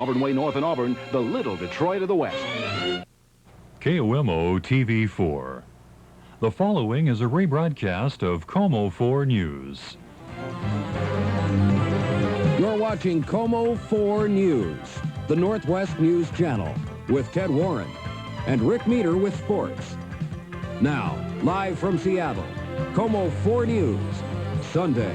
Auburn Way North in Auburn, the little Detroit of the West. KOMO-TV 4. The following is a rebroadcast of KOMO-4 News. You're watching KOMO-4 News, the Northwest News Channel, with Ted Warren and Rick Meter with sports. Now, live from Seattle, KOMO-4 News, Sunday.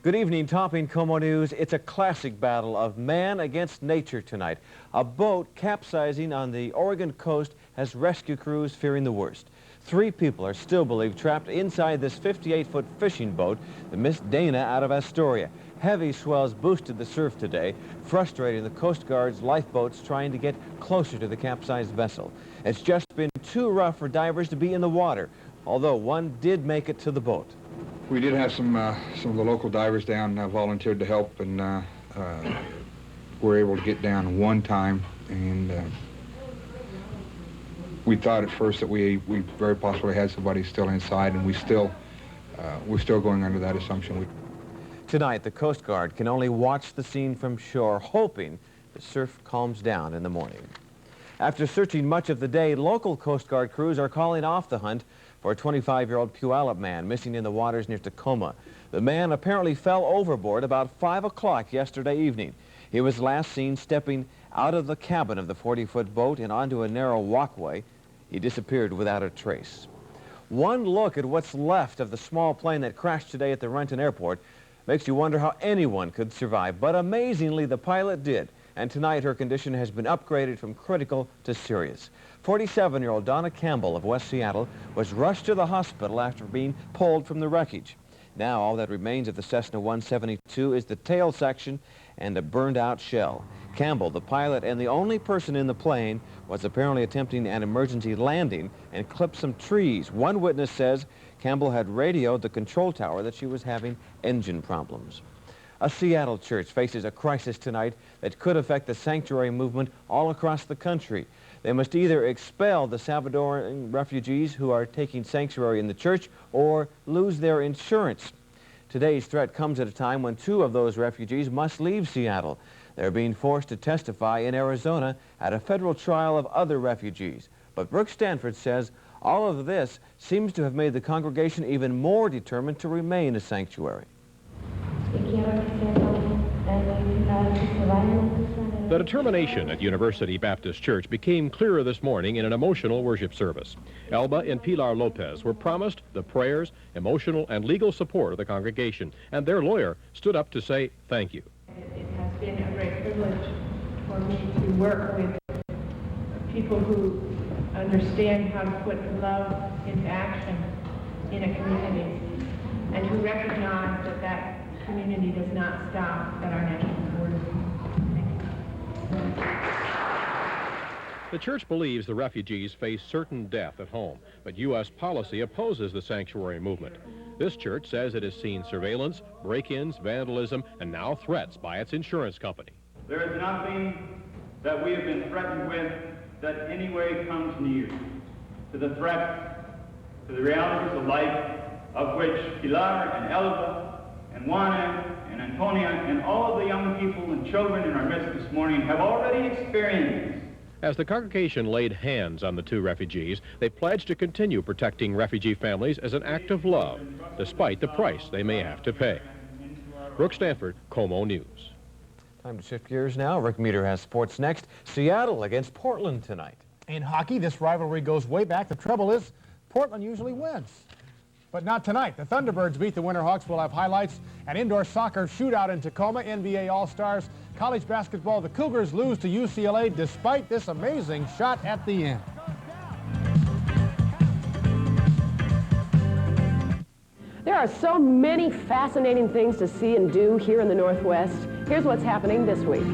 Good evening, topping KOMO News. It's a classic battle of man against nature tonight. A boat capsizing on the Oregon coast has rescue crews fearing the worst. 3 people are still believed trapped inside this 58-foot fishing boat, the Miss Dana out of Astoria. Heavy swells boosted the surf today, frustrating the Coast Guard's lifeboats trying to get closer to the capsized vessel. It's just been too rough for divers to be in the water, although one did make it to the boat. We did have some of the local divers down volunteered to help, and were able to get down one time. And we thought at first that we very possibly had somebody still inside, and we're still going under that assumption. Tonight, the Coast Guard can only watch the scene from shore, hoping the surf calms down in the morning. After searching much of the day, local Coast Guard crews are calling off the hunt for a 25-year-old Puyallup man missing in the waters near Tacoma. The man apparently fell overboard about 5 o'clock yesterday evening. He was last seen stepping out of the cabin of the 40-foot boat and onto a narrow walkway. He disappeared without a trace. One look at what's left of the small plane that crashed today at the Renton Airport makes you wonder how anyone could survive, but amazingly the pilot did. And tonight her condition has been upgraded from critical to serious. 47-year-old Donna Campbell of West Seattle was rushed to the hospital after being pulled from the wreckage. Now all that remains of the Cessna 172 is the tail section and a burned-out shell. Campbell, the pilot and the only person in the plane, was apparently attempting an emergency landing and clipped some trees. One witness says Campbell had radioed the control tower that she was having engine problems. A Seattle church faces a crisis tonight that could affect the sanctuary movement all across the country. They must either expel the Salvadoran refugees who are taking sanctuary in the church or lose their insurance. Today's threat comes at a time when 2 of those refugees must leave Seattle. They're being forced to testify in Arizona at a federal trial of other refugees. But Brooke Stanford says all of this seems to have made the congregation even more determined to remain a sanctuary. The determination at University Baptist Church became clearer this morning in an emotional worship service. Elba and Pilar Lopez were promised the prayers, emotional and legal support of the congregation, and their lawyer stood up to say thank you. It has been a great privilege for me to work with people who understand how to put love into action in a community and who recognize that that community does not stop at our national borders. The church believes the refugees face certain death at home, but U.S. policy opposes the sanctuary movement. This church says it has seen surveillance, break-ins, vandalism, and now threats by its insurance company. There is nothing that we have been threatened with that any way comes near to the threat to the realities of life of which Pilar and Elba and Juana and Antonia and all of the young people and children in our midst this morning have already experienced. As the congregation laid hands on the 2 refugees, they pledged to continue protecting refugee families as an act of love, despite the price they may have to pay. Brooke Stanford, KOMO News. Time to shift gears now. Rick Meter has sports next. Seattle against Portland tonight. In hockey, this rivalry goes way back. The trouble is, Portland usually wins. But not tonight. The Thunderbirds beat the Winterhawks. We'll have highlights. An indoor soccer shootout in Tacoma, NBA All-Stars. College basketball, the Cougars lose to UCLA despite this amazing shot at the end. There are so many fascinating things to see and do here in the Northwest. Here's what's happening this week.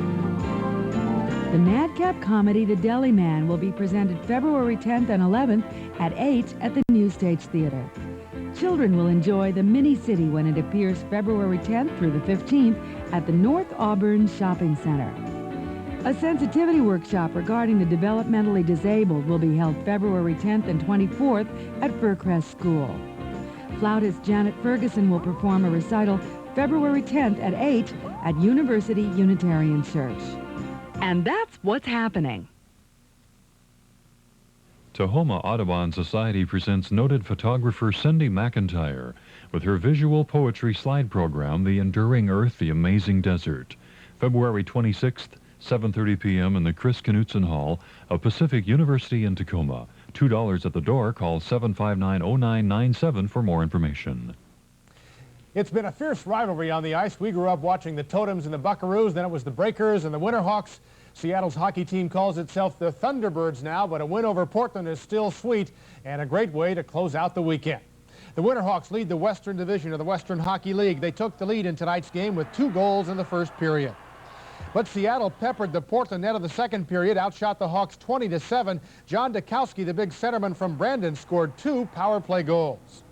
The madcap comedy The Deli Man will be presented February 10th and 11th at 8 at the New Stage Theater. Children will enjoy the mini-city when it appears February 10th through the 15th at the North Auburn Shopping Center. A sensitivity workshop regarding the developmentally disabled will be held February 10th and 24th at Fircrest School. Flautist Janet Ferguson will perform a recital February 10th at 8 at University Unitarian Church. And that's what's happening. Tahoma Audubon Society presents noted photographer Cindy McIntyre with her visual poetry slide program, The Enduring Earth, The Amazing Desert. February 26th, 7:30 p.m. in the Chris Knutson Hall of Pacific University in Tacoma. $2 at the door. Call 759-0997 for more information. It's been a fierce rivalry on the ice. We grew up watching the Totems and the Buckaroos, then it was the Breakers and the Winterhawks. Seattle's hockey team calls itself the Thunderbirds now, but a win over Portland is still sweet and a great way to close out the weekend. The Winterhawks lead the Western Division of the Western Hockey League. They took the lead in tonight's game with 2 goals in the first period. But Seattle peppered the Portland net in the second period, outshot the Hawks 20-7. John Dukowski, the big centerman from Brandon, scored 2 power play goals.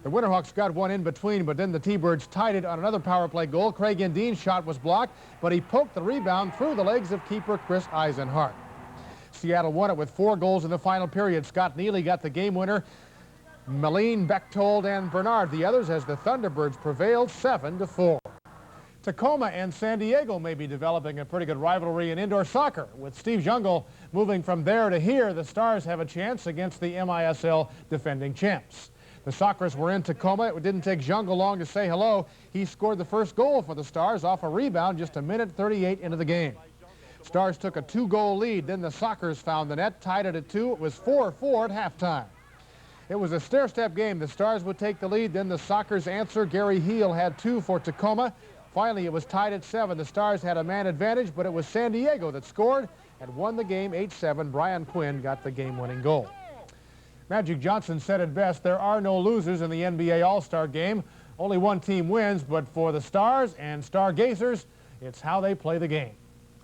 The Winterhawks got one in between, but then the T-Birds tied it on another power play goal. Craig Indine's shot was blocked, but he poked the rebound through the legs of keeper Chris Eisenhart. Seattle won it with 4 goals in the final period. Scott Neely got the game winner. Malene, Bechtold, and Bernard the others as the Thunderbirds prevailed 7-4. Tacoma and San Diego may be developing a pretty good rivalry in indoor soccer. With Steve Jungle moving from there to here, the Stars have a chance against the MISL defending champs. The Sockers were in Tacoma. It didn't take Jungle long to say hello. He scored the first goal for the Stars off a rebound just a minute 38 into the game. Stars took a 2-goal lead. Then the Sockers found the net, tied it at 2. It was 4-4 at halftime. It was a stair-step game. The Stars would take the lead. Then the Sockers answer. Gary Heel had 2 for Tacoma. Finally, it was tied at 7. The Stars had a man advantage, but it was San Diego that scored and won the game 8-7. Brian Quinn got the game-winning goal. Magic Johnson said it best, there are no losers in the NBA All-Star game. Only one team wins, but for the Stars and stargazers, it's how they play the game.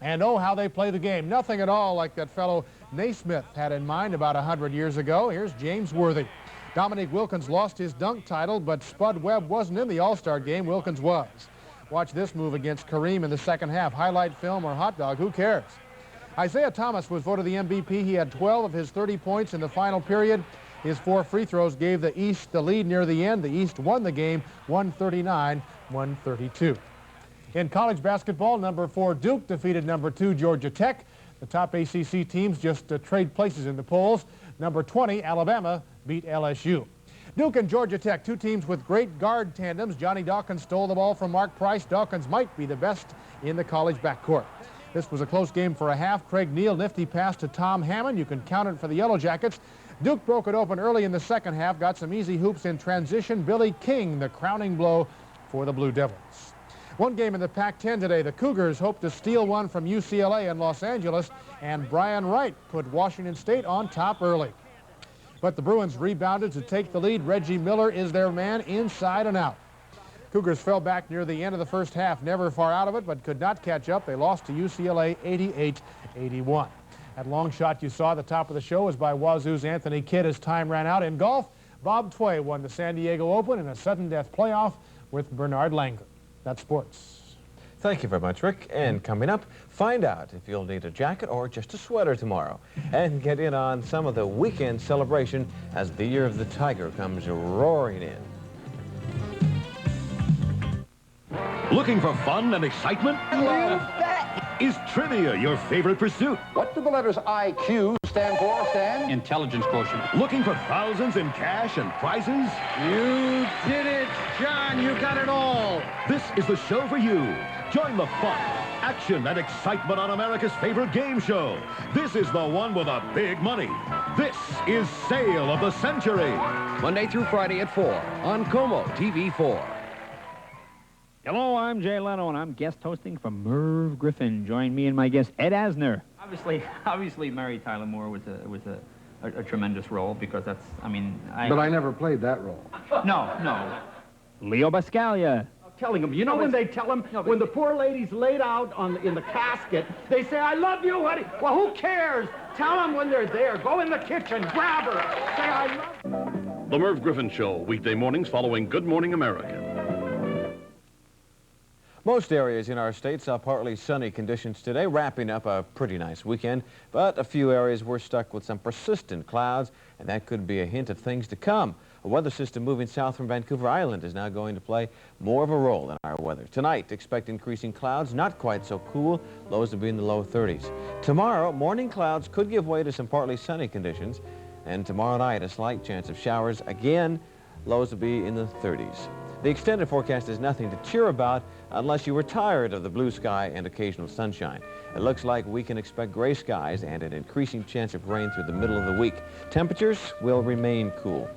And oh, how they play the game. Nothing at all like that fellow Naismith had in mind about 100 years ago. Here's James Worthy. Dominique Wilkins lost his dunk title, but Spud Webb wasn't in the All-Star game. Wilkins was. Watch this move against Kareem in the second half. Highlight film or hot dog, who cares? Isaiah Thomas was voted the MVP. He had 12 of his 30 points in the final period. His 4 free throws gave the East the lead near the end. The East won the game 139-132. In college basketball, number 4 Duke defeated number 2 Georgia Tech. The top ACC teams just trade places in the polls. Number 20 Alabama beat LSU. Duke and Georgia Tech, 2 teams with great guard tandems. Johnny Dawkins stole the ball from Mark Price. Dawkins might be the best in the college backcourt. This was a close game for a half. Craig Neal, nifty pass to Tom Hammond. You can count it for the Yellow Jackets. Duke broke it open early in the second half, got some easy hoops in transition. Billy King, the crowning blow for the Blue Devils. One game in the Pac-10 today. The Cougars hope to steal one from UCLA in Los Angeles, and Brian Wright put Washington State on top early. But the Bruins rebounded to take the lead. Reggie Miller is their man inside and out. Cougars fell back near the end of the first half, never far out of it, but could not catch up. They lost to UCLA 88-81. That long shot you saw at the top of the show was by Wazoo's Anthony Kidd as time ran out. In golf, Bob Tway won the San Diego Open in a sudden death playoff with Bernard Langer. That's sports. Thank you very much, Rick. And coming up, find out if you'll need a jacket or just a sweater tomorrow. And get in on some of the weekend celebration as the Year of the Tiger comes roaring in. Looking for fun and excitement? Is trivia your favorite pursuit? What do the letters IQ stand for, Stan? Intelligence quotient. Looking for thousands in cash and prizes? You did it, John. You got it all. This is the show for you. Join the fun, action, and excitement on America's favorite game show. This is the one with the big money. This is Sale of the Century. Monday through Friday at 4 on KOMO-TV 4. Hello, I'm Jay Leno, and I'm guest hosting for Merv Griffin. Join me and my guest, Ed Asner. Obviously, Mary Tyler Moore was a tremendous role because that's, But I never played that role. No. Leo Bascalia. Telling them, you know when they tell them, when the poor lady's laid out in the casket, they say, I love you, honey. Well, who cares? Tell them when they're there. Go in the kitchen, grab her. Say, I love you. The Merv Griffin Show, weekday mornings following Good Morning America. Most areas in our state saw partly sunny conditions today, wrapping up a pretty nice weekend. But a few areas were stuck with some persistent clouds, and that could be a hint of things to come. A weather system moving south from Vancouver Island is now going to play more of a role in our weather. Tonight, expect increasing clouds, not quite so cool. Lows will be in the low 30s. Tomorrow, morning clouds could give way to some partly sunny conditions. And tomorrow night, a slight chance of showers. Again, lows will be in the 30s. The extended forecast is nothing to cheer about unless you were tired of the blue sky and occasional sunshine. It looks like we can expect gray skies and an increasing chance of rain through the middle of the week. Temperatures will remain cool.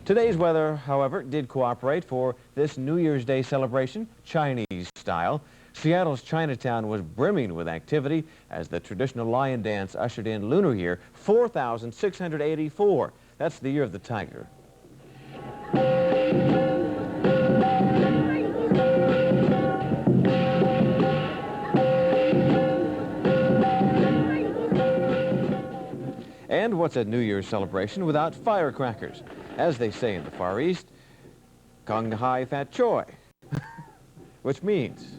Today's weather, however, did cooperate for this New Year's Day celebration, Chinese style. Seattle's Chinatown was brimming with activity as the traditional lion dance ushered in Lunar Year 4,684. That's the year of the tiger. And what's a New Year's celebration without firecrackers? As they say in the Far East, Kong Hai Fat Choi, which means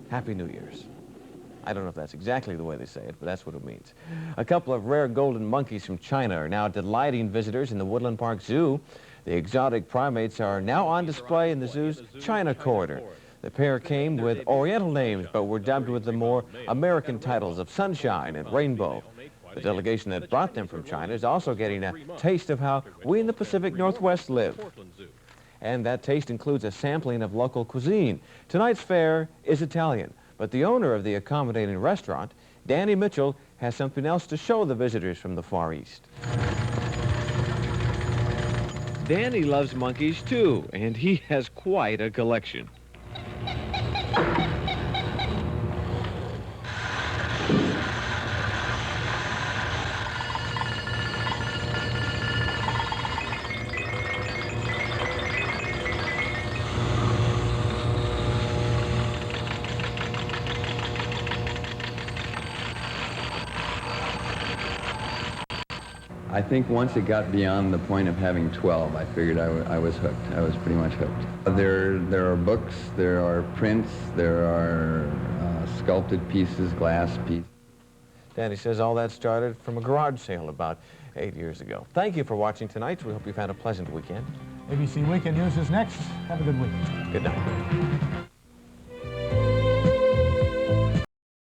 Happy New Year's. I don't know if that's exactly the way they say it, but that's what it means. A couple of rare golden monkeys from China are now delighting visitors in the Woodland Park Zoo. The exotic primates are now on display in the zoo's China corridor. The pair came with Oriental names, but were dubbed with the more American titles of Sunshine and Rainbow. The delegation that brought them from China is also getting a taste of how we in the Pacific Northwest live. And that taste includes a sampling of local cuisine. Tonight's fare is Italian, but the owner of the accommodating restaurant, Danny Mitchell, has something else to show the visitors from the Far East. Danny loves monkeys too, and he has quite a collection. I think once it got beyond the point of having 12, I figured I was hooked. I was pretty much hooked. There are books, there are prints, there are sculpted pieces, glass pieces. Danny says all that started from a garage sale about 8 years ago. Thank you for watching tonight. We hope you've had a pleasant weekend. ABC Weekend News is next. Have a good week. Good night.